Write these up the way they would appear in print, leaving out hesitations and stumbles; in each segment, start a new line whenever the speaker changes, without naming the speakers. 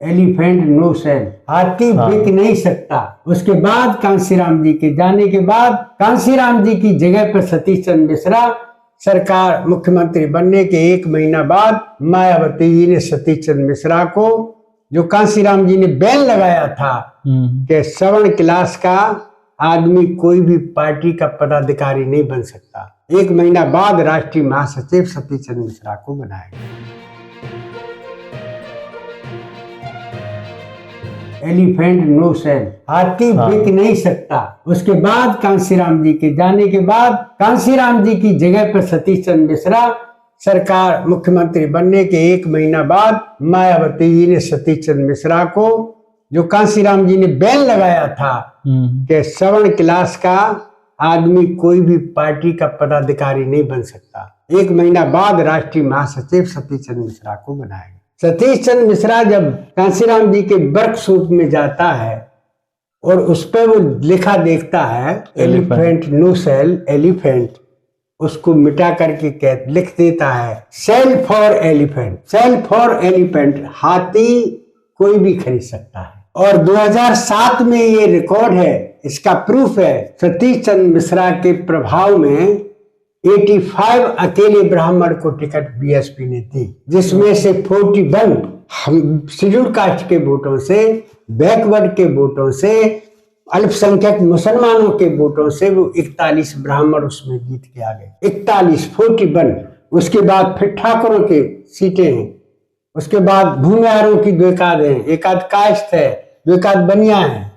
Elephant no cell, हाथी बिक नहीं सकता। उसके बाद कांशीराम जी के जाने के बाद कांशीराम जी की जगह पर सतीश चंद्र मिश्रा सरकार मुख्यमंत्री बनने के 1 महीना बाद मायावती जी ने सतीश चंद्र मिश्रा को, जो कांशीराम जी ने बैन लगाया था कि सवर्ण क्लास का आदमी कोई भी पार्टी का पदाधिकारी नहीं बन सकता, 1 महीना बाद राष्ट्रीय महासचिव सतीश चंद्र मिश्रा को बनाया गया। एलिफेंट नो सेल, हाथी बिक नहीं सकता। उसके बाद कांशीराम जी के जाने के बाद कांशीराम जी की जगह पर सतीश चंद्र मिश्रा सरकार मुख्यमंत्री बनने के 1 महीना बाद मायावती जी ने सतीश चंद्र मिश्रा को, जो कांशीराम जी ने बैन लगाया था कि सवर्ण क्लास का आदमी कोई भी पार्टी का पदाधिकारी नहीं बन सकता, 1 महीना बाद राष्ट्रीय महासचिव सतीश चंद्र मिश्रा को बनाया गया। सतीश चंद्र मिश्रा जब कांशीराम जी के वर्कशॉप में जाता है और उस पर वो लिखा देखता है एलिफेंट नो सेल, एलिफेंट, उसको मिटा करके लिख देता है sale for elephant, sale for elephant, हाथी कोई भी खरीद सकता है। और 2007 में ये रिकॉर्ड है, इसका प्रूफ है, सतीश चंद्र मिश्रा के प्रभाव में 85 अकेले ब्राह्मण को टिकट बीएसपी ने दी, जिसमें से 41 हम शेड्यूल कास्ट के वोटों से, बैकवर्ड के वोटों से, अल्पसंख्यक मुसलमानों के वोटों से वो 41 ब्राह्मण उसमें जीत के आ गए, 41। उसके बाद फिर ठाकुरों के सीटें हैं, उसके बाद भूमिहारों की 2 एकाध हैं, एकाध कायस्थ है, 2 एकाध बनिया है।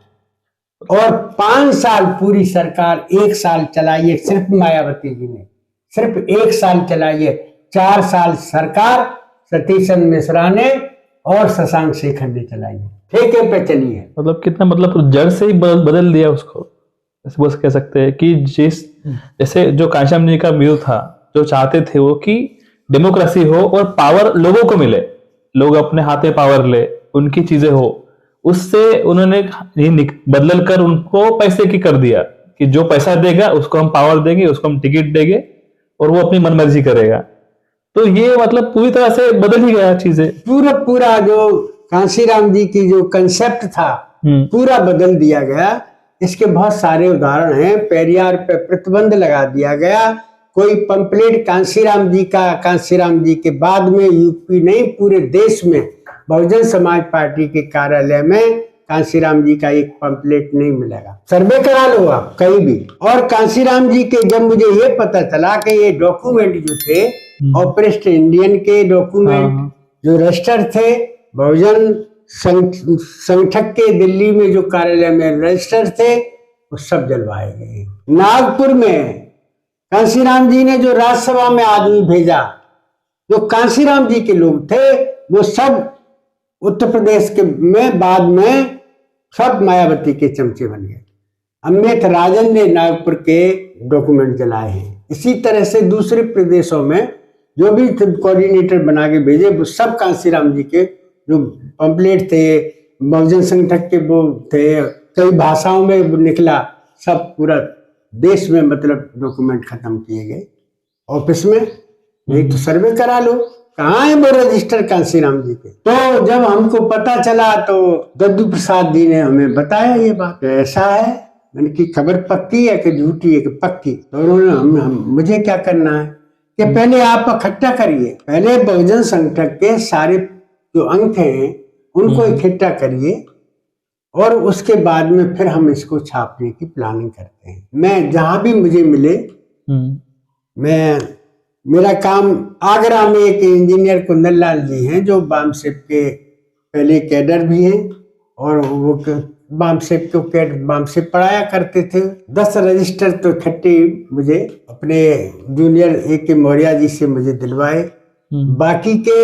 और 5 साल पूरी सरकार 1 साल चलाई है, सिर्फ मायावती जी ने सिर्फ 1 साल चलाई है। 4 साल सरकार सतीश चंद्र मिश्रा ने और शशांक शेखर ने चलाई है, ठेके पे चली है।
मतलब कितना, मतलब जड़ से ही बदल दिया उसको, बस कह सकते हैं कि जैसे जो कांशीराम जी का व्यू था, जो चाहते थे वो कि डेमोक्रेसी हो और पावर लोगों को मिले, लोग अपने हाथ में पावर ले, उनकी चीजें हो, उससे उन्होंने बदल कर उनको पैसे की कर दिया कि जो पैसा देगा उसको हम पावर देंगे, उसको हम टिकट देंगे और वो अपनी मनमर्जी करेगा। तो ये मतलब पूरी तरह से बदल ही गया चीजें,
पूरा जो कांशीराम जी की जो कंसेप्ट था पूरा बदल दिया गया। इसके बहुत सारे उदाहरण हैं। पेरियार पे प्रतिबंध लगा दिया गया, कोई पंपलेट कांशीराम जी के बाद में यूपी नहीं पूरे देश में बहुजन समाज पार्टी के कार्यालय में कांशीराम जी का एक पंपलेट नहीं मिलेगा, सर्वे करा लो आप कहीं भी। और कांशीराम जी के जब मुझे ये पता चला कि ये डॉक्यूमेंट जो थे ऑपरेस्ट इंडियन के डॉक्यूमेंट जो रजिस्टर थे, बहुजन संगठक के दिल्ली में जो कार्यालय में रजिस्टर थे, वो सब जलवाए गए। नागपुर में कांशीराम जी ने जो राज्यसभा में आदमी भेजा, जो कांशीराम जी के लोग थे, वो सब उत्तर प्रदेश के में बाद में सब मायावती के चमचे बन गए। अमित राजन ने नागपुर के डॉक्यूमेंट जलाए हैं। इसी तरह से दूसरे प्रदेशों में जो भी कोऑर्डिनेटर बना के भेजे, वो सब कांशीराम जी के जो पंपलेट थे, बहुजन संगठक के वो थे, कई भाषाओं में निकला, सब पूरा देश में मतलब डॉक्यूमेंट खत्म किए गए ऑफिस में। नहीं तो सर्वे करा लो, कहाँ है वो रजिस्टर कांशीराम जी के। तो जब हमको पता चला तो दद्दू प्रसाद जी ने हमें बताया ये बात, ऐसा है। मैंने की खबर पक्की है कि झूठी है कि पक्की। तो उन्होंने मुझे क्या करना है कि पहले आप इकट्ठा करिए, पहले बहुजन संगठक के सारे जो अंक हैं उनको इकट्ठा करिए और उसके बाद में फिर हम इसको छापने की प्लानिंग करते हैं। मैं जहां भी मुझे मिले, मेरा काम, आगरा में एक इंजीनियर कुंदन लाल जी हैं जो बामसेप के पहले कैडर भी हैं और वो बामसेप पढ़ाया करते थे। 10 रजिस्टर तो इकट्ठे मुझे अपने जूनियर A.K. मौर्य जी से मुझे दिलवाए। बाकी के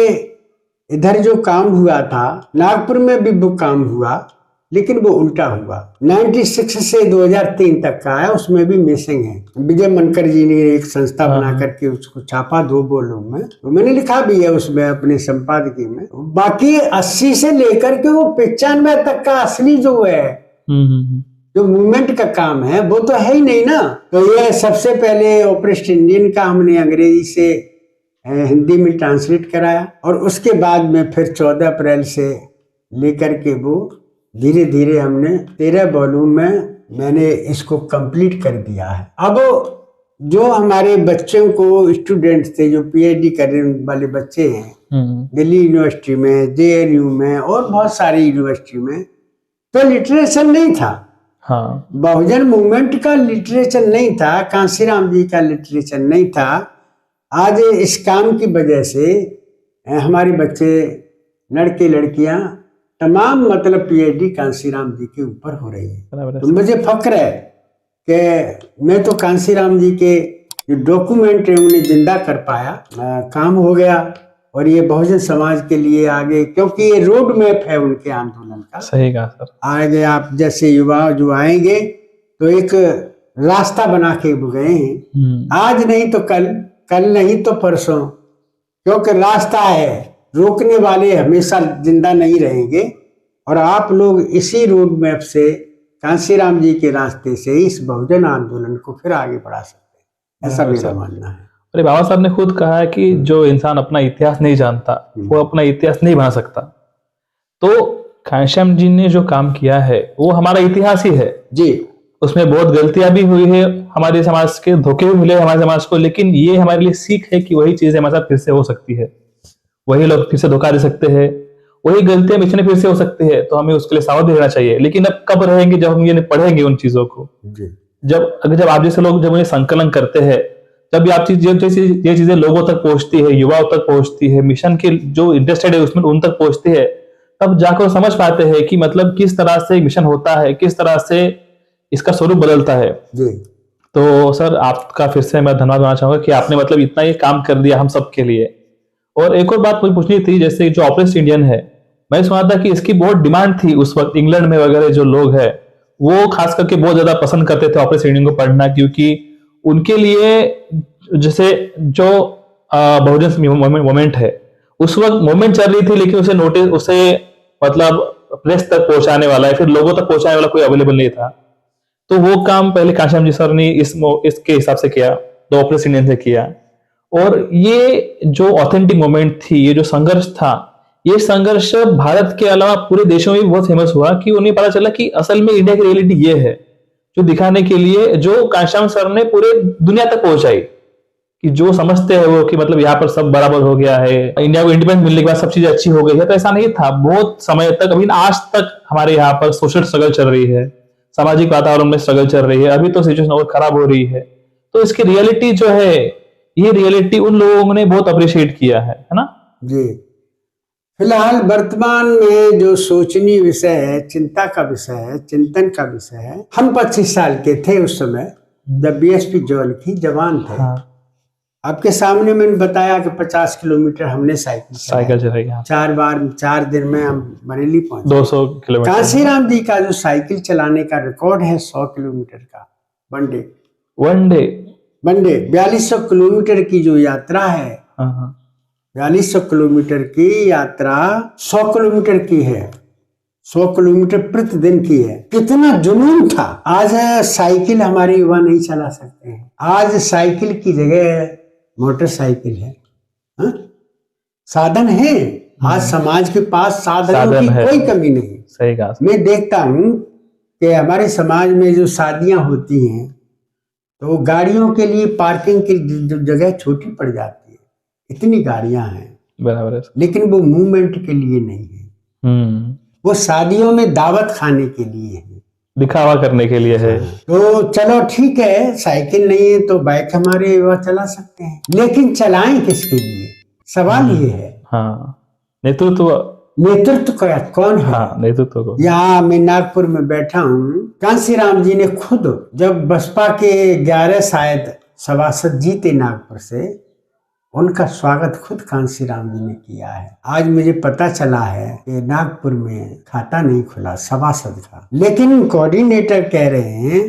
इधर जो काम हुआ था, नागपुर में भी वो काम हुआ, लेकिन वो उल्टा हुआ। 96 से 2003 तक का है, उसमें भी मिसिंग है। विजय मनकर जी ने एक संस्था बना करके उसको छापा 2 वॉल्यूम में, तो मैंने लिखा भी है उसमें अपने संपादकीय में। बाकी 80 से लेकर के वो 95 तक का असली जो है जो मूवमेंट का काम है वो तो है ही नहीं ना। तो ये सबसे पहले ऑपरेस्ट इंडियन का हमने अंग्रेजी से हिंदी में ट्रांसलेट कराया और उसके बाद में फिर 14 अप्रैल से लेकर के वो धीरे धीरे हमने 13 वॉल्यूम में मैंने इसको कंप्लीट कर दिया है। अब जो हमारे बच्चों को स्टूडेंट थे, जो पीएचडी करने वाले बच्चे हैं दिल्ली यूनिवर्सिटी में, जेएनयू में और बहुत सारी यूनिवर्सिटी में, तो लिटरेचर नहीं था।
हाँ,
बहुजन मूवमेंट का लिटरेचर नहीं था, कांशीराम जी का लिटरेचर नहीं था। आज इस काम की वजह से हमारे बच्चे, लड़के लड़कियां तमाम मतलब पीएचडी कांशीराम जी के ऊपर हो रही है। तो मुझे फक्र है कि मैं तो कांशीराम जी के जो डॉक्यूमेंट है उन्हें जिंदा कर पाया, काम हो गया। और ये बहुजन समाज के लिए आगे, क्योंकि ये रोड मैप है उनके आंदोलन का।
सही कहा सर।
आगे आप जैसे युवा जो आएंगे तो एक रास्ता बना के गए हैं, आज नहीं तो कल, कल नहीं तो परसों, क्योंकि रास्ता है, रोकने वाले हमेशा जिंदा नहीं रहेंगे। और आप लोग इसी रोड मैप से, कांशीराम जी के रास्ते से इस बहुजन आंदोलन को फिर आगे बढ़ा सकते हैं, ऐसा मेरा मानना है।
अरे बाबा साहब ने खुद कहा है कि जो इंसान अपना इतिहास नहीं जानता वो अपना इतिहास नहीं बना सकता। तो घनश्याम जी ने जो काम किया है वो हमारा इतिहास ही है
जी।
उसमें बहुत गलतियां भी हुई है, हमारे समाज के धोखे भी मिले हमारे समाज को, लेकिन ये हमारे लिए सीख है कि वही चीजें हमारे साथ फिर से हो सकती है, वही लोग फिर से धोखा दे सकते हैं, वही गलतियां बीच में फिर से हो सकती है। तो हमें उसके लिए सावध रहना चाहिए। लेकिन अब कब रहेंगे जब हम ये पढ़ेंगे उन चीजों को। जब आप जैसे लोग जब उन्हें संकलन करते हैं, जब ये चीजें लोगों तक पहुंचती है, युवाओं तक पहुंचती है, मिशन के जो इंटरेस्टेड है उसमें उन तक पहुंचती है, तब जाकर समझ पाते हैं कि मतलब किस तरह से मिशन होता है, किस तरह से इसका स्वरूप बदलता है
जी।
तो सर आपका फिर से मैं धन्यवाद देना चाहूंगा कि आपने मतलब इतना ये काम कर दिया हम सब के लिए। और एक और बात मुझे पूछनी थी, जैसे जो ऑपरेशन इंडियन है, मैं सुना था कि इसकी बहुत डिमांड थी उस वक्त इंग्लैंड में वगैरह, जो लोग हैं वो खास करके बहुत ज्यादा पसंद करते थे ऑपरेशन इंडियन को पढ़ना, क्योंकि उनके लिए जैसे जो बहुजन मूवमेंट है उस वक्त मूवमेंट चल रही थी, लेकिन उसे मतलब प्रेस तक पहुंचाने वाला है, फिर लोगों तक पहुंचाने वाला कोई अवेलेबल नहीं था। तो वो काम पहले घनश्याम जी सर ने इसके हिसाब से किया, तो ऑपरेशन इंडियन से किया। और ये जो ऑथेंटिक मूवमेंट थी, ये जो संघर्ष था, ये संघर्ष भारत के अलावा पूरे देशों में भी बहुत फेमस हुआ कि उन्हें पता चला कि असल में इंडिया की रियलिटी ये है, जो दिखाने के लिए जो घनश्याम सर ने पूरे दुनिया तक पहुंचाई कि जो समझते हैं वो कि मतलब यहाँ पर सब बराबर हो गया है, इंडिया को इंडिपेंडेंस मिलने के बाद सब चीजें अच्छी हो गई है, तो ऐसा नहीं था। बहुत समय तक, अभी आज तक हमारे यहाँ पर सोशल स्ट्रगल चल रही है, सामाजिक वातावरण में स्ट्रगल चल रही है, अभी तो सिचुएशन और खराब हो रही है। तो इसकी रियलिटी जो है, ये रियलिटी उन लोगों ने बहुत अप्रिशिएट किया है ना
जी। फिलहाल वर्तमान में जो सोचनीय विषय है, चिंता का विषय है, चिंतन का विषय है। हम 25 साल के थे उस समय जब बीएसपी ज्वाइन की, जवान थे।
हाँ।
आपके सामने मैंने बताया कि 50 किलोमीटर हमने साइकिल
चलाई,
4 दिन में हम बरेली पहुंचे।
200 किलोमीटर।
कांशीराम जी का जो साइकिल चलाने का रिकॉर्ड है 100 किलोमीटर का, वन डे 4200 किलोमीटर की जो यात्रा है, 4200 किलोमीटर की यात्रा 100 किलोमीटर की है, 100 किलोमीटर प्रतिदिन की है। कितना जुनून था। आज साइकिल हमारे युवा नहीं चला सकते हैं। आज साइकिल की जगह मोटरसाइकिल है। हा? साधन है। आज समाज के पास साधनों की कोई कमी नहीं।
सही कहा।
मैं देखता हूँ कि हमारे समाज में जो शादियां होती हैं तो वो के लिए पार्किंग की जगह छोटी पड़ जाती है, इतनी गाड़ियां हैं,
बराबर है,
लेकिन वो मूवमेंट के लिए नहीं है। वो शादियों में दावत खाने के लिए है, दिखावा करने के लिए है। तो चलो ठीक है, साइकिल नहीं है तो बाइक हमारे युवा चला सकते हैं, लेकिन चलाएं किसके लिए, सवाल ये है। हाँ, नेतृत्व का कौन है? हाँ, नेतृत्व को। यहाँ मैं नागपुर में बैठा हूँ, कांशीराम जी ने खुद, जब बसपा के 11 शायद सभासद जीते नागपुर से, उनका स्वागत खुद कांशीराम जी ने किया है। आज मुझे पता चला है कि नागपुर में खाता नहीं खुला सभासद का, लेकिन कोऑर्डिनेटर कह रहे हैं,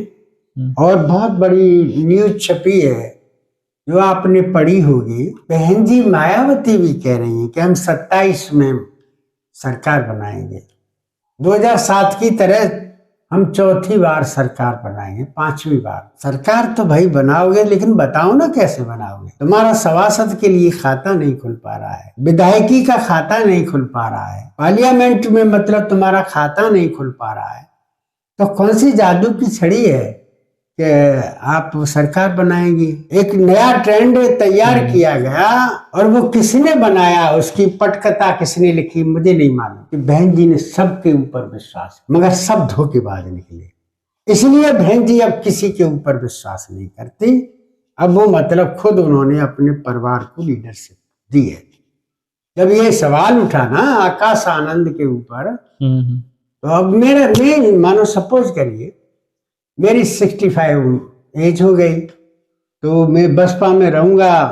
और बहुत बड़ी न्यूज छपी है जो आपने पढ़ी होगी, बहन जी मायावती भी कह रही हैं कि हम 27 में सरकार बनाएंगे। 2007 की तरह हम चौथी बार सरकार बनाएंगे, 5वीं बार। सरकार तो भाई बनाओगे, लेकिन बताओ ना कैसे बनाओगे। तुम्हारा सभासद के लिए खाता नहीं खुल पा रहा है, विधायकी का खाता नहीं खुल पा रहा है, पार्लियामेंट में मतलब तुम्हारा खाता नहीं खुल पा रहा है, तो कौन सी जादू की छड़ी है कि आप सरकार बनाएंगी। एक नया ट्रेंड तैयार किया गया, और वो किसने बनाया, उसकी पटकथा किसने लिखी मुझे नहीं मालूम, कि बहन जी ने सबके ऊपर विश्वास, मगर सब धोखेबाज निकले। इसलिए बहन जी अब किसी के ऊपर विश्वास नहीं करती। अब वो मतलब खुद उन्होंने अपने परिवार को लीडरशिप दी है। जब ये सवाल उठा ना आकाश आनंद के ऊपर, तो अब मैं मानो सपोज करिए मेरी 65 एज हो गई, तो मैं बसपा में रहूंगा,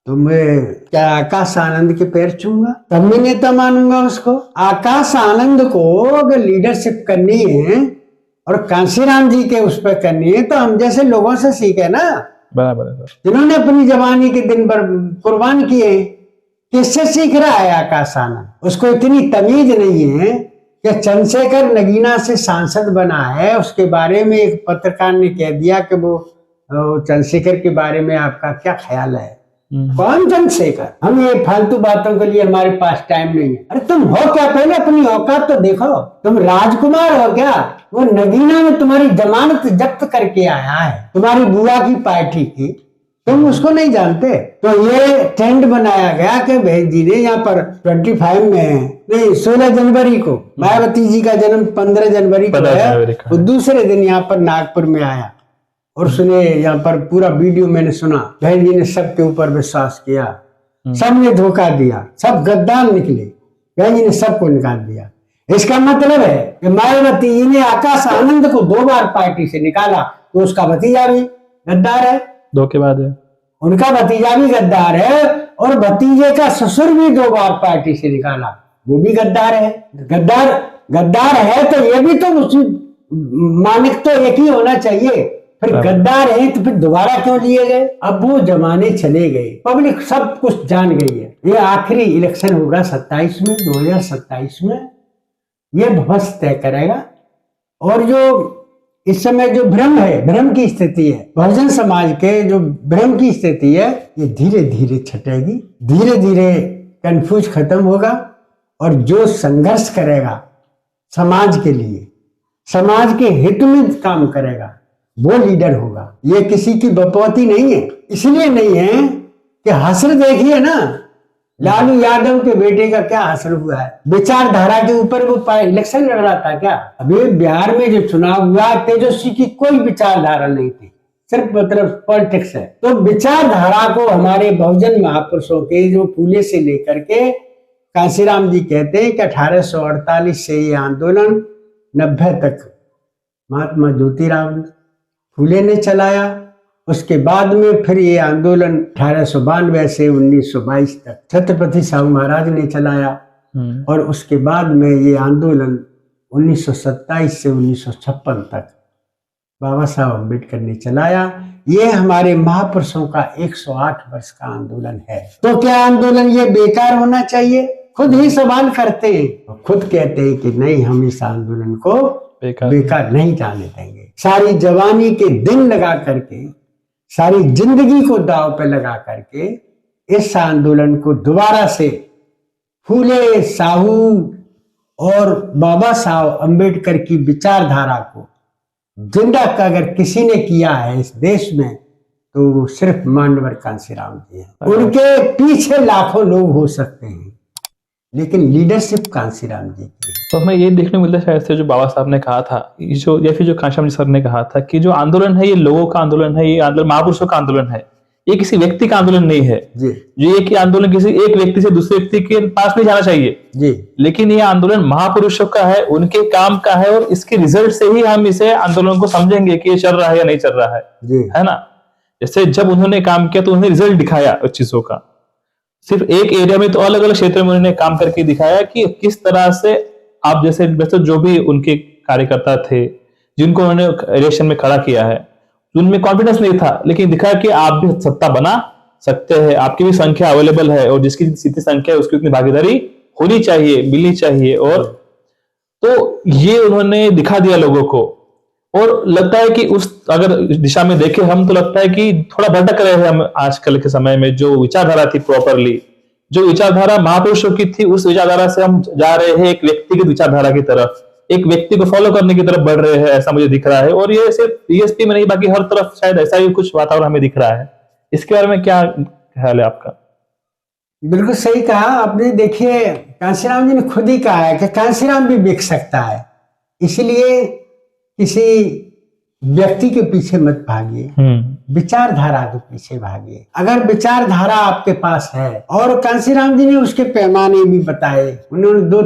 तो मैं क्या आकाश आनंद के पैर छूंगा? तब मैं नेता मानूंगा उसको। आकाश आनंद को अगर लीडरशिप करनी है और कांशीराम जी के उस पर करनी है, तो हम जैसे लोगों से सीखे ना,
बराबर है सर,
जिन्होंने अपनी जवानी के दिन भर कुर्बान किए। किससे सीख रहा है आकाश आनंद? उसको इतनी तमीज नहीं है कि चंद्रशेखर नगीना से सांसद बना है, उसके बारे में एक पत्रकार ने कह दिया कि वो चंद्रशेखर के बारे में आपका क्या ख्याल है। कौन चंद्रशेखर? हम ये फालतू बातों के लिए हमारे पास टाइम नहीं है। अरे तुम हो क्या, पहले अपनी औकात तो देखो। तुम राजकुमार हो क्या? वो नगीना में तुम्हारी जमानत जब्त करके आया है, तुम्हारी बुआ की पार्टी की, तुम उसको नहीं जानते। तो ये ट्रेंड बनाया गया कि बहन जी ने यहाँ पर 25 में नहीं 16 जनवरी को, मायावती जी का जन्म 15 जनवरी को है, वो दूसरे दिन यहाँ पर नागपुर में आया, और सुने यहाँ पर पूरा वीडियो मैंने सुना, बहन जी ने सबके ऊपर विश्वास किया, सबने धोखा दिया, सब गद्दार निकले, बहन जी ने सबको निकाल दिया। इसका मतलब है कि मायावती जी ने आकाश आनंद को 2 बार पार्टी से निकाला, तो उसका भतीजा भी गद्दार है,
धोखेबाज है,
उनका भतीजा भी गद्दार है, और भतीजे का ससुर भी 2 बार पार्टी से निकाला, वो भी गद्दार है। गद्दार है तो ये भी तो मानिक तो एक ही होना चाहिए, फिर गद्दार है तो फिर दोबारा क्यों लिए गए? अब वो जमाने चले गए, पब्लिक सब कुछ जान गई है। ये आखिरी इलेक्शन होगा 2027 में, ये भविष्य तय करेगा। और जो इस समय जो भ्रम की स्थिति है, बहुजन समाज के जो भ्रम की स्थिति है, ये धीरे धीरे छटेगी, धीरे धीरे कंफ्यूज खत्म होगा, और जो संघर्ष करेगा समाज के लिए, समाज के हित में काम करेगा, वो लीडर होगा। ये किसी की बपौती नहीं है। इसलिए नहीं है कि हासिल देखिए ना, लालू यादव के बेटे का क्या हासिल हुआ है, विचारधारा के ऊपर वो इलेक्शन लड़ रहा था क्या? अभी बिहार में जो चुनाव हुआ, तेजस्वी की कोई विचारधारा नहीं थी, सिर्फ मतलब पॉलिटिक्स है। तो विचारधारा को हमारे बहुजन महापुरुषों के, जो फूले से लेकर के कांशीराम जी कहते हैं कि 1848 से ये आंदोलन 90 तक महात्मा ज्योतिराव फूले ने चलाया, उसके बाद में फिर ये आंदोलन 1892 से 1922 तक छत्रपति साहू महाराज ने चलाया, और उसके बाद में ये आंदोलन 1927 से 1956 तक बाबा साहब अम्बेडकर ने चलाया। ये हमारे महापुरुषों का 108 वर्ष का आंदोलन है। तो क्या आंदोलन ये बेकार होना चाहिए? खुद ही सवाल करते हैं, खुद कहते हैं कि नहीं, हम इस आंदोलन को बेकार नहीं जाने देंगे। सारी जवानी के दिन लगा करके, सारी जिंदगी को दांव पे लगा करके इस आंदोलन को दोबारा से फूले, साहू और बाबा साहब अम्बेडकर की विचारधारा को जिंदा अगर किसी ने किया है इस देश में, तो वो सिर्फ मानवर कांशीराम जी हैं। उनके पीछे लाखों लोग हो सकते हैं, लेकिन लीडरशिप कांशीराम जी की।
तो हमें ये देखने को मिलता है शायद से जो बाबा साहब ने कहा था, या फिर जो कांशीराम जी सर ने कहा था कि जो आंदोलन है ये लोगों का आंदोलन है, ये आंदोलन महापुरुषों का आंदोलन है, ये किसी व्यक्ति का आंदोलन नहीं है जी। ये आंदोलन किसी एक व्यक्ति से दूसरे व्यक्ति के पास नहीं जाना चाहिए जी, लेकिन ये आंदोलन महापुरुषों का है, उनके काम का है, और इसके रिजल्ट से ही हम इसे आंदोलन को समझेंगे कि ये चल रहा है या नहीं चल रहा है ना। जैसे जब उन्होंने काम किया तो उन्होंने रिजल्ट दिखाया उस चीजों का, सिर्फ एक एरिया में तो अलग अलग क्षेत्रों में उन्होंने काम करके दिखाया कि किस तरह से आप जैसे जो भी उनके कार्यकर्ता थे जिनको उन्होंने इलेक्शन में खड़ा किया है, उनमें कॉन्फिडेंस नहीं था, लेकिन दिखाया कि आप भी सत्ता बना सकते हैं, आपकी भी संख्या अवेलेबल है, और जिसकी जितनी संख्या है उसकी उतनी भागीदारी होनी चाहिए, मिलनी चाहिए, और तो ये उन्होंने दिखा दिया लोगों को, और लगता है कि उस अगर दिशा में देखें हम तो लगता है कि थोड़ा भटक रहे हैं हम आजकल के समय में। जो विचारधारा थी प्रॉपरली, जो विचारधारा महापुरुषों की थी, उस विचारधारा से हम जा रहे हैं एक व्यक्तिगत विचारधारा की तरफ, एक व्यक्ति को फॉलो करने की तरफ बढ़ रहे हैं, ऐसा मुझे दिख रहा है। और ये सिर्फ बीएसपी में नहीं, बाकी हर तरफ शायद ऐसा ही कुछ वातावरण हमें दिख रहा है। इसके बारे में क्या ख्याल है आपका?
बिल्कुल सही कहा आपने। देखिए, कांशीराम जी ने खुद ही कहा है कि कांशीराम भी बिक सकता है, इसलिए किसी व्यक्ति के पीछे मत भागिए, विचारधारा के पीछे भागिए। अगर विचारधारा आपके पास है, और कांशीराम जी ने उसके पैमाने भी बताए, उन्होंने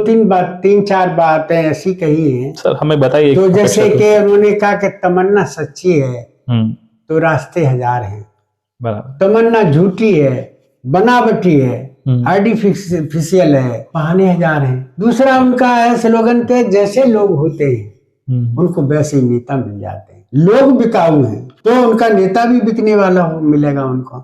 तीन चार बातें ऐसी कही हैं
सर, हमें बताइए।
तो जैसे कि उन्होंने कहा कि तमन्ना सच्ची है तो रास्ते हजार हैं, तमन्ना झूठी है, बनावटी है, आर्टिफिशियल है, बहाने हजार हैं। दूसरा उनका है स्लोगन के जैसे लोग होते हैं उनको वैसे ही नेता मिल जाते हैं। लोग बिकाऊ हैं तो उनका नेता भी बिकने वाला मिलेगा उनको।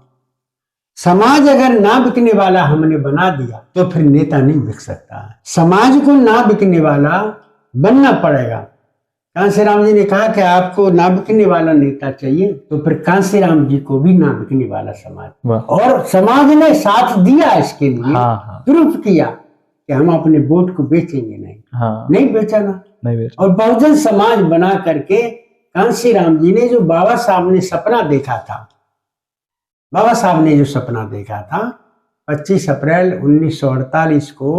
समाज अगर ना बिकने वाला हमने बना दिया तो फिर नेता नहीं बिक सकता। समाज को ना बिकने वाला बनना पड़ेगा। कांशीराम जी ने कहा कि आपको ना बिकने वाला नेता चाहिए, तो फिर कांशीराम जी को भी ना बिकने वाला समाज, और समाज ने साथ दिया इसके लिए। प्रूफ किया कि हम अपने वोट को बेचेंगे नहीं। नहीं बेचा ना, नहीं बेचा। और बहुजन समाज बना करके कांशीराम जी ने जो बाबा साहब ने सपना देखा था, बाबा साहब ने जो सपना देखा था 25 अप्रैल 1948 को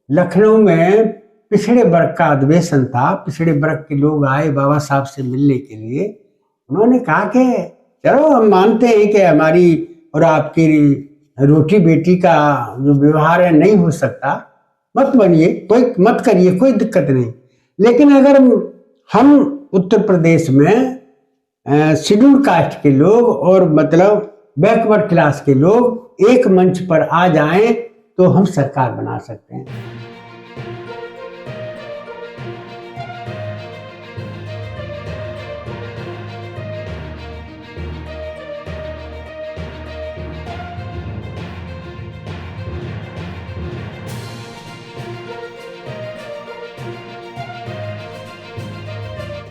लखनऊ में पिछड़े वर्ग का अधिवेशन था। पिछड़े वर्ग के लोग आए बाबा साहब से मिलने के लिए। उन्होंने कहा कि चलो हम मानते हैं कि हमारी और आपकी रोटी बेटी का जो व्यवहार है नहीं हो सकता, मत बनिए, कोई मत करिए, कोई दिक्कत नहीं। लेकिन अगर हम उत्तर प्रदेश में शेड्यूल कास्ट के लोग और मतलब बैकवर्ड क्लास के लोग एक मंच पर आ जाएं तो हम सरकार बना सकते हैं।